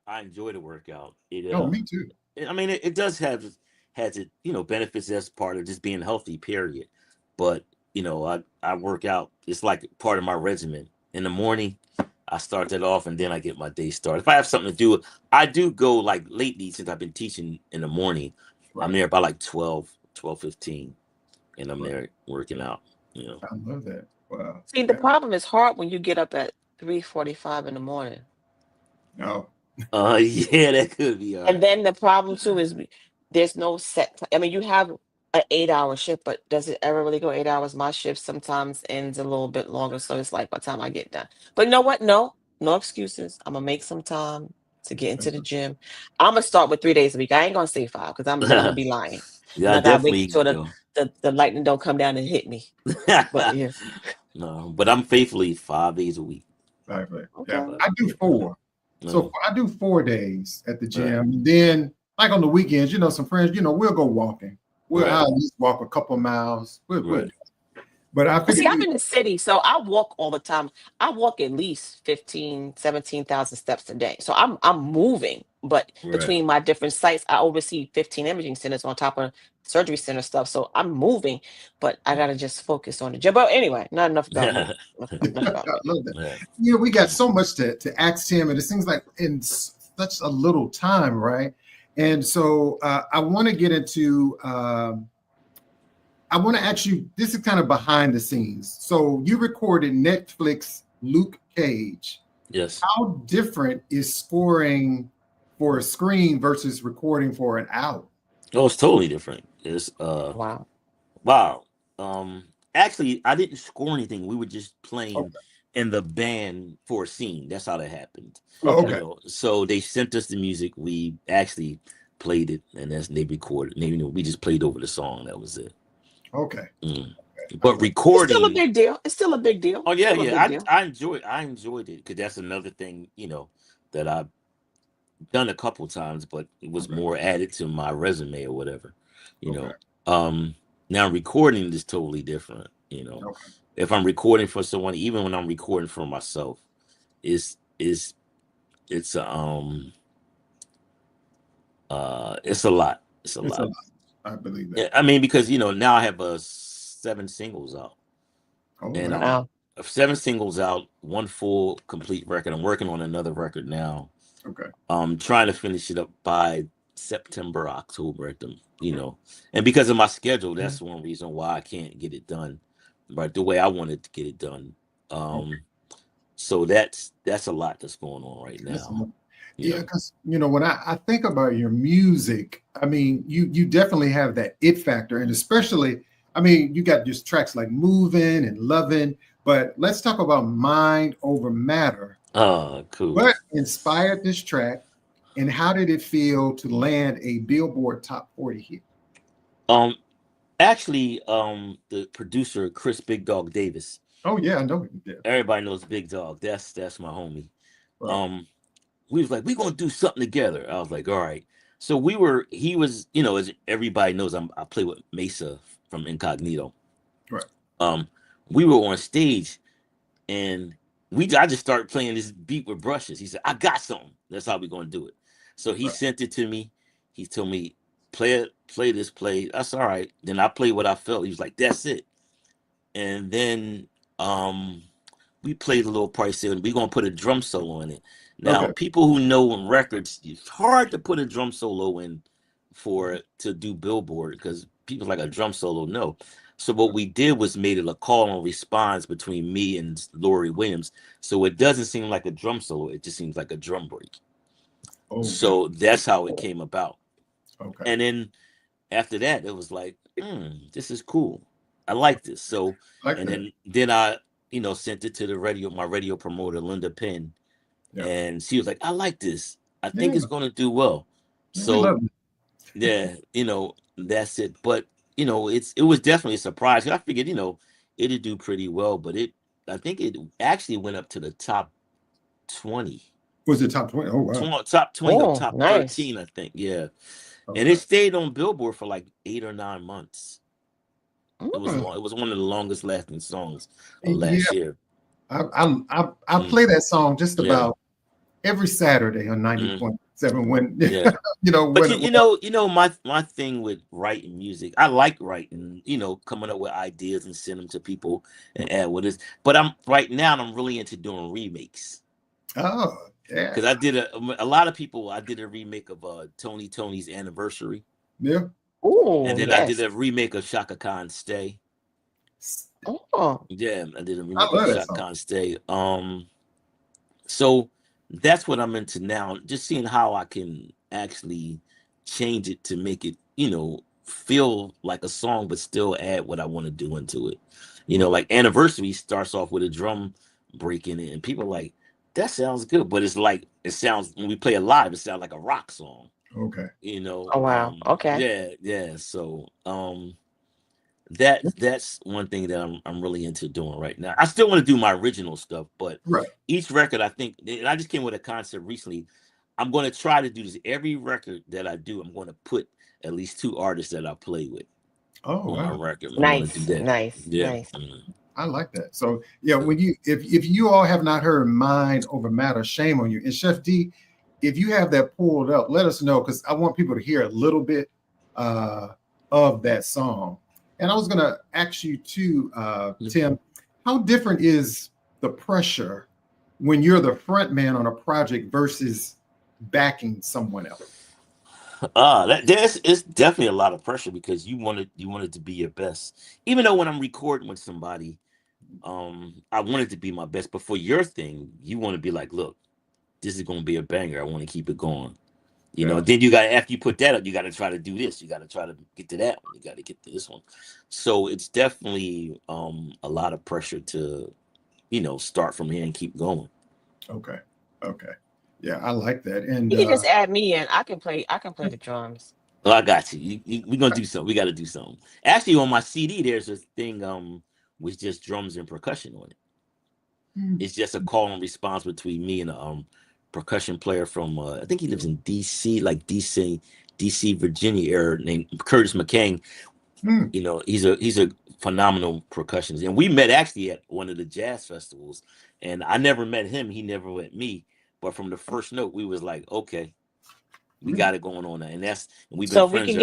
I enjoy the workout.
Me too.
I mean, it does has it, benefits as part of just being healthy, period. But, I work out. It's like part of my regimen. In the morning, I start that off and then I get my day started. If I have something to do, I do go like lately since I've been teaching in the morning. Right. I'm there by like 12:15 and I'm there working out.
I love that. Wow.
See, the problem is hard when you get up at 3:45 in the morning.
No.
Yeah, that could be hard.
And then the problem too is there's no set. I mean, you have an 8-hour shift, but does it ever really go 8 hours? My shift sometimes ends a little bit longer, so it's like by the time I get done. But you know what? No excuses. I'm gonna make some time to get into the gym. I'm gonna start with 3 days a week. I ain't gonna say 5 because I'm gonna be lying.
Yeah, I definitely.
The lightning don't come down and hit me. But yeah.
No, but I'm faithfully 5 days a week.
Right. Okay. Yeah, I do 4. So I do 4 days at the gym. Right. Then, like on the weekends, some friends, we'll go walking. We'll at least walk a couple miles. But
I'm in the city, so I walk all the time. I walk at least 17,000 steps a day. So I'm moving. But between my different sites, I oversee 15 imaging centers on top of surgery center stuff. So I'm moving, but I gotta just focus on the gym. But anyway, not enough about me.
We got so much to ask him, and it seems like in such a little time, right? And so I want to get into. I want to ask you. This is kind of behind the scenes. So you recorded Netflix Luke Cage.
Yes.
How different is scoring for a screen versus recording for an album?
Oh, it's totally different. It's
wow.
Actually, I didn't score anything. We were just playing in the band for a scene. That's how that happened.
Okay.
You know, so they sent us the music. We actually played it, and they recorded. They, you know, we just played over the song. That was it.
Okay.
But recording,
it's still a big deal. It's still a big deal.
Oh yeah,
Still a
yeah.
big deal.
I enjoyed it because that's another thing, you know, that I've done a couple times, but it was more added to my resume or whatever. You know, now recording is totally different. You know, if I'm recording for someone, even when I'm recording for myself, it's a it's a lot. It's a lot.
I believe that.
Yeah, I mean, because you know now I have 7 singles out, and
wow.
7 singles out, 1 full complete record. I'm working on another record now.
Okay.
I'm trying to finish it up by September, October at them, you know. And because of my schedule, that's one reason why I can't get it done, right? The way I wanted to get it done. So that's a lot that's going on right now.
Yeah, because you know when I think about your music, I mean you definitely have that it factor, and especially I mean you got just tracks like "Moving" and "Loving," but let's talk about "Mind Over Matter."
Oh, cool.
What inspired this track, and how did it feel to land a Billboard Top 40 hit?
Actually, the producer Chris Big Dog Davis.
Oh yeah, I know him. Yeah.
Everybody knows Big Dog. That's my homie. Right. We was like, we're gonna do something together. I was like, all right. So he was, you know, as everybody knows, I play with Mesa from Incognito.
Right.
We were on stage, and I just started playing this beat with brushes. He said, I got something. That's how we're gonna do it. So he sent it to me. He told me, play this play. That's all right. Then I played what I felt. He was like, that's it. And then we played a little part. Said we're gonna put a drum solo in it. Now, people who know in records, it's hard to put a drum solo in to do Billboard because people like a drum solo. No. So what we did was made it a call and response between me and Lori Williams. So it doesn't seem like a drum solo. It just seems like a drum break. So that's how it came about. Okay. And then after that, it was like, this is cool. I like this. So, then I, you know, sent it to my radio promoter, Linda Penn. Yeah. And she was like, I like this. I think it's going to do well. So, yeah, you know, that's it. But, you know, it was definitely a surprise. I figured, you know, it'd do pretty well. But I think it actually went up to the top 20.
Was it top 20? Oh, wow.
Top 20 or top 13, I think. Yeah. Okay. And it stayed on Billboard for like 8 or 9 months. It was one of the longest lasting songs of last year.
I play that song just about every Saturday on 90.7 when you know.
But you know my thing with writing music, I like writing, you know, coming up with ideas and send them to people and add what is. But I'm really into doing remakes.
Oh yeah,
because I did a lot of people. I did a remake of Tony's Anniversary.
Yeah.
Oh,
and then I did a remake of Shaka Khan's Stay.
Oh,
yeah, I did a remake of Shaka Khan's Stay. So that's what I'm into now. Just seeing how I can actually change it to make it, you know, feel like a song, but still add what I want to do into it. You know, like Anniversary starts off with a drum break in it, and people are like, that sounds good, but it's like it sounds when we play it live, it sounds like a rock song.
Okay.
You know.
Oh wow. Okay.
Yeah. So that's one thing that I'm really into doing right now. I still want to do my original stuff, but each record I think, and I just came with a concept recently. I'm going to try to do this. Every record that I do, I'm going to put at least 2 artists that I play with on my record.
Nice.
I like that. So yeah, when if you all have not heard Mind Over Matter, shame on you. And Chef D, if you have that pulled up, let us know, because I want people to hear a little bit of that song. And I was going to ask you too, Tim, how different is the pressure when you're the front man on a project versus backing someone else?
It's definitely a lot of pressure because you want it to be your best. Even though when I'm recording with somebody, I want it to be my best. But for your thing, you want to be like, look, this is going to be a banger. I want to keep it going. You know, then you got to, after you put that up, you got to try to do this. You got to try to get to that one. You got to get to this one. So it's definitely a lot of pressure to start from here and keep going.
Okay. Yeah, I like that. And
You can just add me in. I can play the drums.
Well, I got you. We're gonna do something. We got to do something. Actually, on my CD, there's a thing with just drums and percussion on it. It's just a call and response between me and a percussion player from I think he lives in DC, like DC, Virginia area, named Curtis McCain. He's a phenomenal percussionist, and we met actually at one of the jazz festivals. And I never met him; he never met me. But from the first note, we was like, okay, we got it going on now, and we've been friends.
We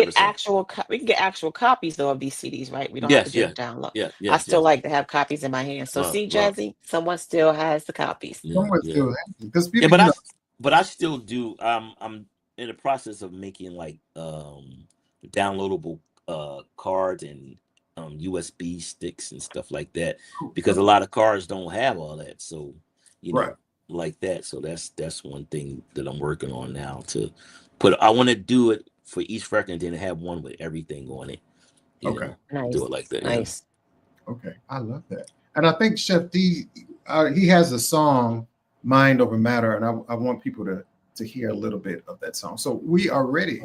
can get actual copies though of these CDs, right? We don't have to do download.
Yeah.
I still like to have copies in my hands. So Jazzie, someone still has the copies.
Someone still has it, because people.
But I still do. I'm in the process of making like downloadable cards and USB sticks and stuff like that, because a lot of cards don't have all that. So like that. So that's one thing that I'm working on now to put. I want to do it for each record and then have one with everything on it.
Nice.
Do it like that.
Nice.
Yeah. Okay, I love that. And I think Chef D, he has a song, Mind Over Matter, and I want people to hear a little bit of that song. So we are ready.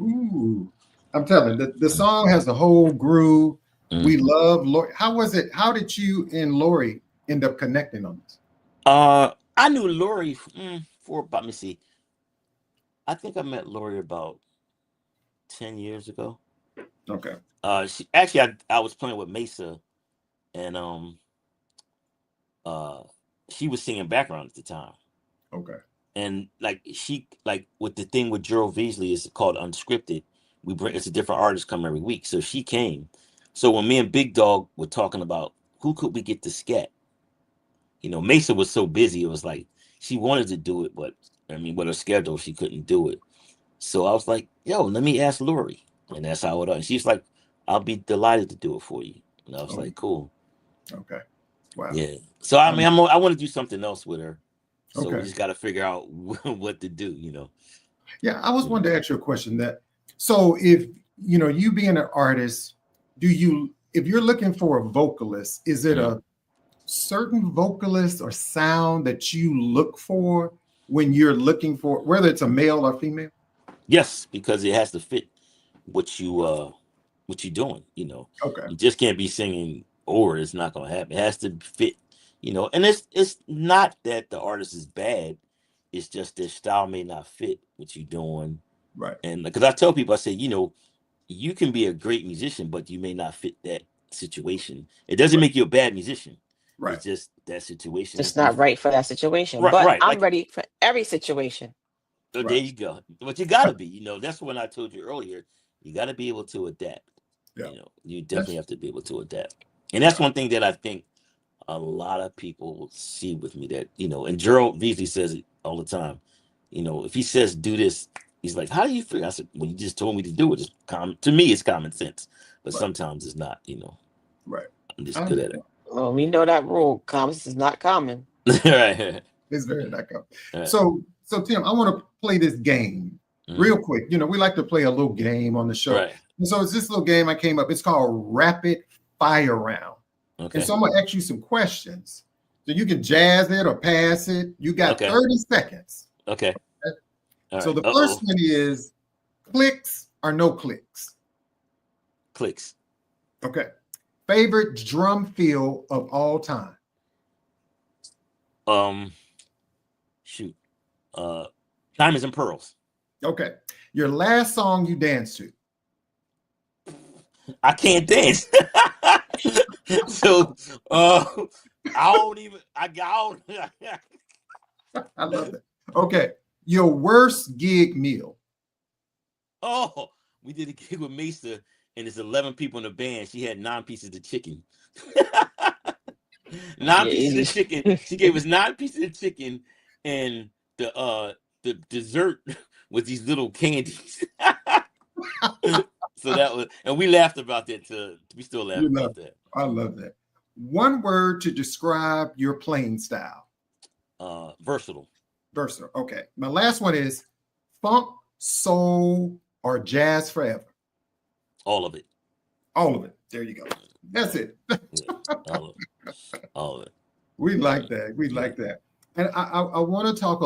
Ooh, I'm telling you, the song has a whole groove. We love Lori. How was it? How did you and Lori end up connecting on this?
I knew Lori for about, let me see. I think I met Lori about 10 years ago.
Okay.
She actually, I was playing with Mesa, and she was singing background at the time.
Okay.
And like with the thing with Gerald Veasley is called Unscripted. It's a different artist come every week. So she came. So when me and Big Dog were talking about who could we get to scat, Mesa was so busy. It was like she wanted to do it, but I mean, with her schedule, she couldn't do it. So I was like, yo, let me ask Lori. And that's how it was. And she's like, I'll be delighted to do it for you. And I was like, cool.
Okay. Wow.
Yeah. So I mean, I want to do something else with her. So we just got to figure out what to do,
Yeah, I was wanting to ask you a question so if, you being an artist, if you're looking for a vocalist, is it a certain vocalist or sound that you look for when you're looking for, whether it's a male or female?
Yes, because it has to fit what you're doing,
Okay.
You just can't be singing or it's not going to happen. It has to fit. And it's not that the artist is bad. It's just their style may not fit what you're doing.
Right.
And because I tell people, I say, you can be a great musician, but you may not fit that situation. It doesn't make you a bad musician.
Right.
It's just that situation.
Just not right for that situation.
Right,
but
right.
I'm ready for every situation.
So there you go. But you got to be, that's when I told you earlier, you got to be able to adapt.
Yeah.
You definitely have to be able to adapt. And that's one thing that I think a lot of people will see with me that, and Gerald Veasley says it all the time. If he says do this, he's like, how do you figure? I said, well, you just told me to do it. To me, it's common sense, but sometimes it's not,
Right.
I'm just good at it.
Well, we know that rule. Common is not common.
Right.
It's very not common.
Right.
So Tim, I want to play this game real quick. We like to play a little game on the show.
Right.
And so it's this little game I came up. It's called Rapid Fire Round.
Okay.
And so I'm going to ask you some questions. So you can jazz it or pass it. You got 30 seconds.
Okay.
So the first one is clicks or no clicks?
Clicks.
Okay. Favorite drum fill of all time?
Shoot. Diamonds and Pearls.
Okay. Your last song you danced to?
I can't dance. So I don't even I don't
I love that. Okay. Your worst gig meal?
Oh, we did a gig with Mesa, and there's 11 people in the band. She had 9 pieces of chicken. 9 pieces of chicken. She gave us 9 pieces of chicken, and the dessert was these little candies. So that was, and we laughed about that too. We still laugh about that.
I love that. One word to describe your playing style?
Versatile.
Versatile. Okay. My last one is funk, soul, or jazz forever?
All of it.
All of it. There you go. That's it.
Yeah, all of it.
We like that. We like that. And I want to talk a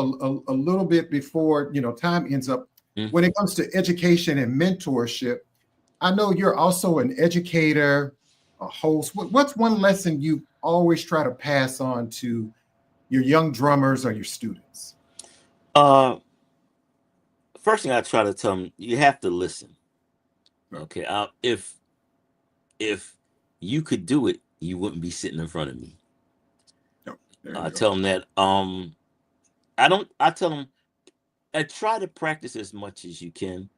little bit before time ends up. When it comes to education and mentorship, I know you're also an educator, a host. What's one lesson you always try to pass on to your young drummers or your students?
First thing I try to tell them, you have to listen. Okay. If you could do it, you wouldn't be sitting in front of me. I tell them that. I tell them, try to practice as much as you can.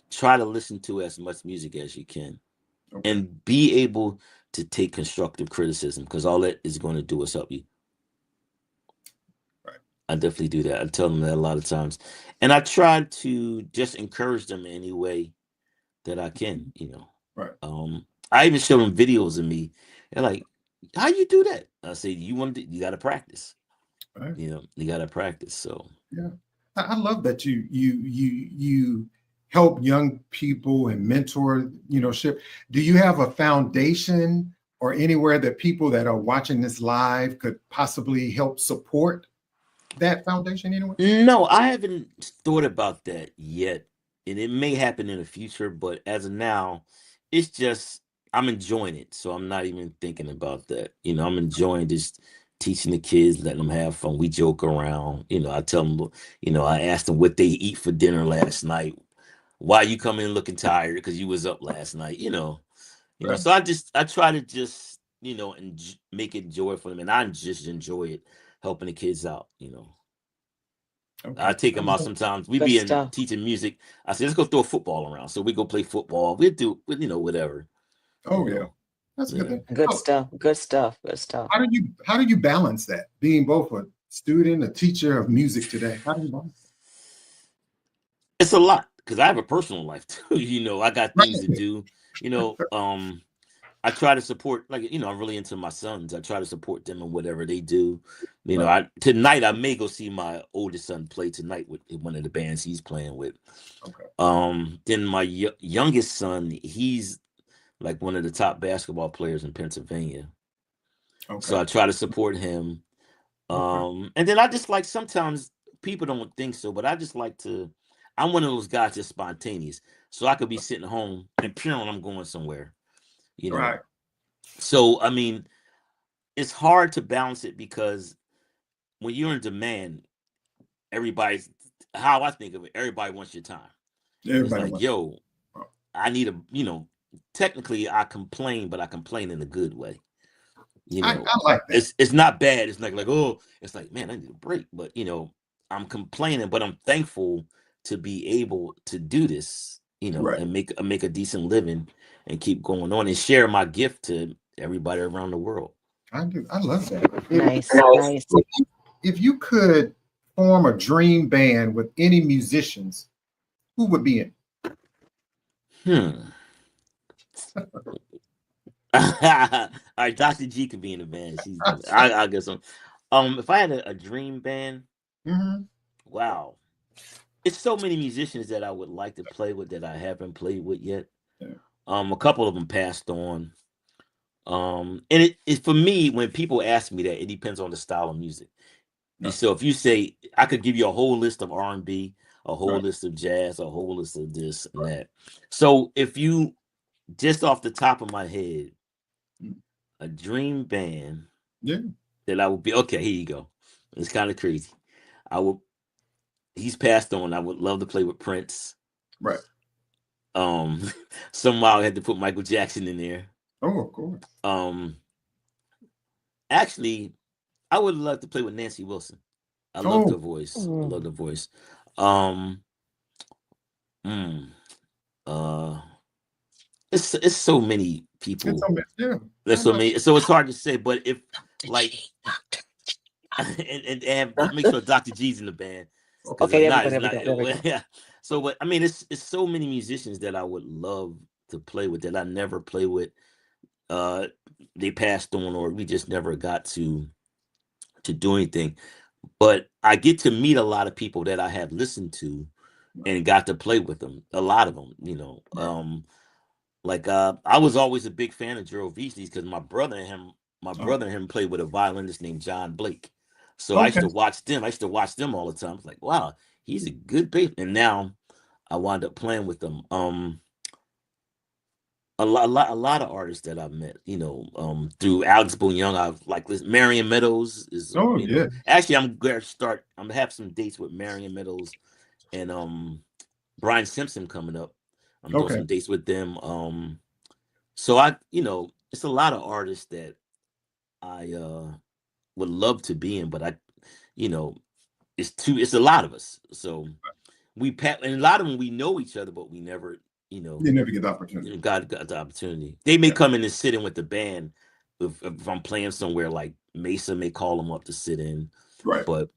Try to listen to as much music as you can, and be able to take constructive criticism, because all that is going to do is help you.
Right.
I definitely do that. I tell them that a lot of times, and I try to just encourage them in any way that I can.
Right.
I even show them videos of me. They're like, "How you do that?" I say, "You got to practice.
Right.
You got to practice." So
yeah, I love that you help young people and mentor. Do you have a foundation or anywhere that people that are watching this live could possibly help support that foundation anyway?
No, I haven't thought about that yet, and it may happen in the future. But as of now, it's just I'm enjoying it, so I'm not even thinking about that. I'm enjoying just teaching the kids, letting them have fun. We joke around. I tell them, I asked them what they eat for dinner last night. Why you come in looking tired? Because you was up last night.
Right.
So I try to just and make it joy for them, and I just enjoy it helping the kids out.
Okay.
I take them out sometimes. We be in teaching music. I say, let's go throw a football around. So we go play football. We do, whatever.
Oh yeah, that's good.
Good stuff. Good stuff. Good stuff.
How do you balance that? Being both a student, a teacher of music today. How do you balance that?
It's a lot, because I have a personal life too. I got things to do. I try to support, I'm really into my sons. I try to support them in whatever they do. Tonight I may go see my oldest son play tonight with one of the bands he's playing with.
Okay.
Then my youngest son, he's like one of the top basketball players in Pennsylvania.
Okay.
So I try to support him. And then I just sometimes people don't think so, but I just I'm one of those guys that's spontaneous. So I could be sitting home and apparently I'm going somewhere.
Right.
So it's hard to balance it, because when you're in demand, how I think of it, everybody wants your time.
Everybody
it's like, I need technically I complain, but I complain in a good way.
I like that.
It's not bad. It's it's like, man, I need a break. But I'm complaining, but I'm thankful to be able to do this,
right.
and make a decent living and keep going on and share my gift to everybody around the world.
I do. I love that.
Nice.
If you could form a dream band with any musicians, who would be in?
All right, Dr.G could be in the band. I guess so. If I had a dream band, wow, it's so many musicians that I would like to play with that I haven't played with yet.
Yeah.
A couple of them passed on. And it for me, when people ask me that, it depends on the style of music. Yeah. So if you say I could give you a whole list of R&B, a whole list of jazz, a whole list of this and that. So if you just off the top of my head, A dream band.
Yeah.
That I would be. Okay, here you go. It's kind of crazy. He's passed on. I would love to play with Prince.
Right.
Somehow I had to put Michael Jackson in there.
Oh, of course.
Actually, I would love to play with Nancy Wilson. I love the voice. I love the voice. It's so many people. There's so many. So it's hard to say. But if like, and make sure Dr. G's in the band.
Okay,
yeah. So, but I mean, it's so many musicians that I would love to play with that I never play with. They passed on, or we just never got to do anything. But I get to meet a lot of people that I have listened to and got to play with them. A lot of them, you know. I was always a big fan of Gerald Veasley's because my brother and him played with a violinist named John Blake. So I used to watch them. I used to watch them all the time. I was like, wow, he's a good bass. And now I wound up playing with them. A lot of artists that I've met, you know, through Alex Boone Young. I've like Marion Meadows is. Actually, I'm going to start. I'm gonna have some dates with Marion Meadows and Brian Simpson coming up. I'm doing some dates with them. So it's a lot of artists that I would love to be in, but it's a lot of us. So and a lot of them we know each other, but we never. You
never get the opportunity.
God got the opportunity. They may come in and sit in with the band if I'm playing somewhere. Like Mesa may call them up to sit in,
right?
But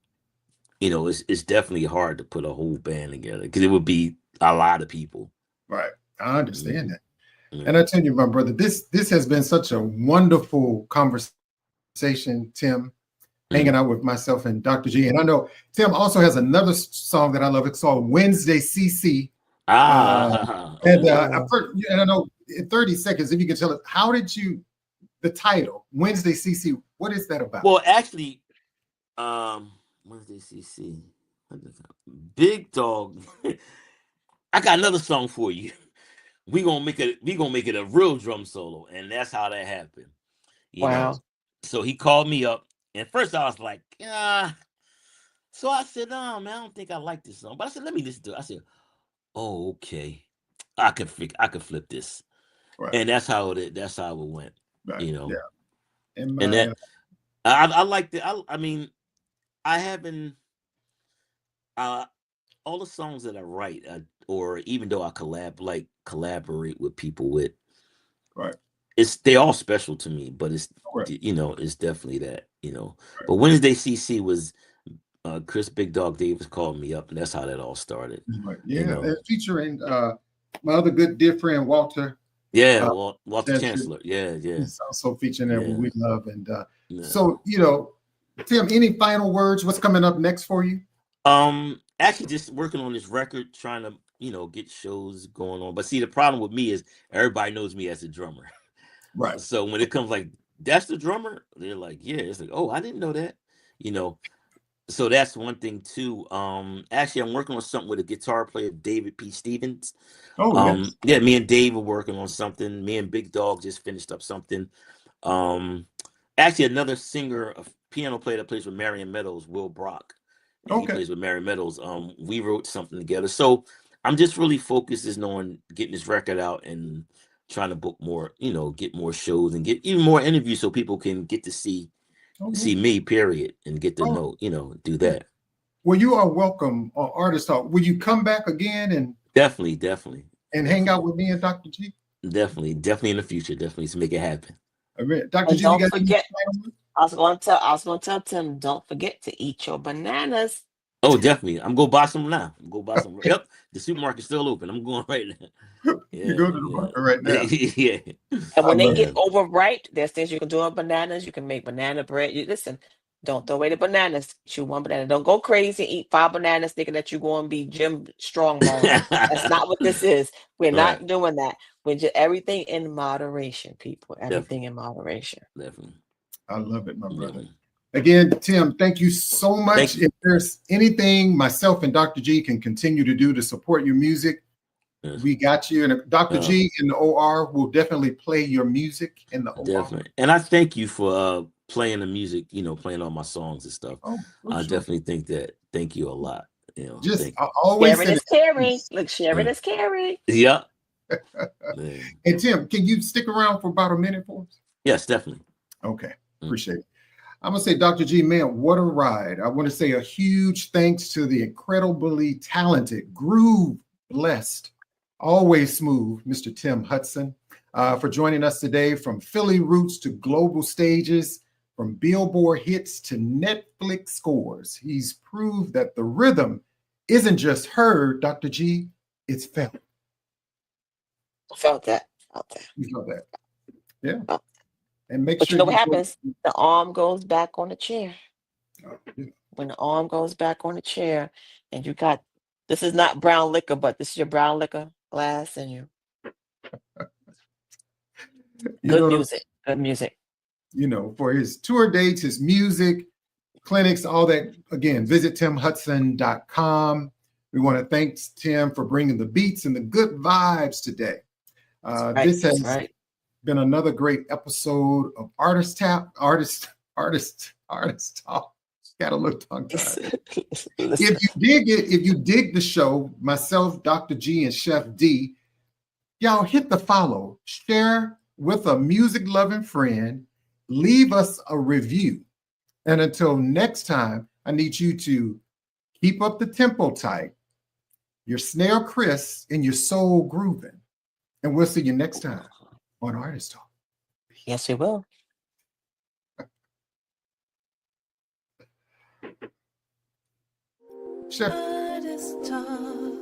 it's definitely hard to put a whole band together because it would be a lot of people.
Right, I understand that, and I tell you, my brother, this has been such a wonderful conversation, Tim. Hanging out with myself and Dr. G, and I know Tim also has another song that I love. It's called Wednesday CC. And I know in 30 seconds, if you can tell us, how did the title, Wednesday CC, what is that about?
Well, actually, Wednesday CC, Big Dog, I got another song for you. We gonna make it a real drum solo, and that's how that happened. You know? So he called me up, and first I was like, So I said, man, I don't think I like this song, but I said, let me listen to it. I said, oh, okay. I could flip this, and that's how it went. Right. You know, and that I liked it. I mean, I haven't all the songs that I write, or even though I collaborate with people with,
right?
They all special to me, but it's it's definitely that But Wednesday CC was. Chris Big Dog Davis called me up, and that's how that all started.
Right. Yeah, and featuring my other good dear friend Walter.
Yeah, Walter Chancellor. Yeah.
He's also featuring there. We love and so Tim, any final words? What's coming up next for you?
Actually, just working on this record, trying to get shows going on. But see, the problem with me is everybody knows me as a drummer.
Right.
So when it comes like that's the drummer, they're like, yeah. It's like, oh, I didn't know that. So that's one thing too. Actually, I'm working on something with a guitar player, David P. Stevens. Yeah, me and Dave are working on something. Me and Big Dog just finished up something. Actually, another singer, a piano player that plays with Marion Meadows, Will Brock. He plays with Marion Meadows. We wrote something together. So I'm just really focusing on getting this record out and trying to book more, get more shows and get even more interviews so people can get to see me, period, and get to know, do that.
Well, you are welcome on Artist Talk. Will you come back again and
definitely
and hang out with me and Dr. G?
Definitely in the future, definitely to make it happen.
All right. Dr. G,
don't forget. I was going to tell Tim, don't forget to eat your bananas.
Oh, definitely. I'm gonna buy some now. Yep, the supermarket's still open. I'm going right now. Yeah,
you go to the market right now.
Yeah.
And when they get overripe, there's things you can do on bananas. You can make banana bread. Listen, don't throw away the bananas. Chew one banana. Don't go crazy. Eat 5 bananas thinking that you're going to be Jim Strongbone. That's not what this is. We're not doing that. We're just everything in moderation, people. Everything in moderation.
Definitely.
I love it, my brother. Again, Tim, thank you so much. If there's anything myself and Dr. G can continue to do to support your music, We got you. And Dr. G in the OR will definitely play your music in the OR.
Definitely. And I thank you for playing the music, playing all my songs and stuff. I definitely think that. Thank you a lot.
Just always
sharing is caring. Look, sharing is caring.
Yeah.
And Tim, can you stick around for about a minute for us?
Yes, definitely.
Okay. Appreciate it. I'm going to say, Dr. G, man, what a ride. I want to say a huge thanks to the incredibly talented, groove blessed, always smooth, Mr. Tim Hutson, for joining us today. From Philly roots to global stages, from Billboard hits to Netflix scores, he's proved that the rhythm isn't just heard, Dr. G, it's felt.
Felt that.
You felt that. Yeah.
Felt.
And make
but
sure
you know what happens? The arm goes back on the chair. When the arm goes back on the chair, and you got, this is not brown liquor, but this is your brown liquor glass, and you. Good music. Good music.
For his tour dates, his music, clinics, all that, again, visit timhutson.com. We want to thank Tim for bringing the beats and the good vibes today. This has been another great episode of Artist Talk. Got a little tongue-tied. If you dig the show, myself, Dr. G, and Chef D, y'all hit the follow, share with a music-loving friend, leave us a review. And until next time, I need you to keep up the tempo tight, your snare crisp, and your soul grooving. And we'll see you next time on Artist Talk.
Yes, we will.
Chef.
Artist Talk.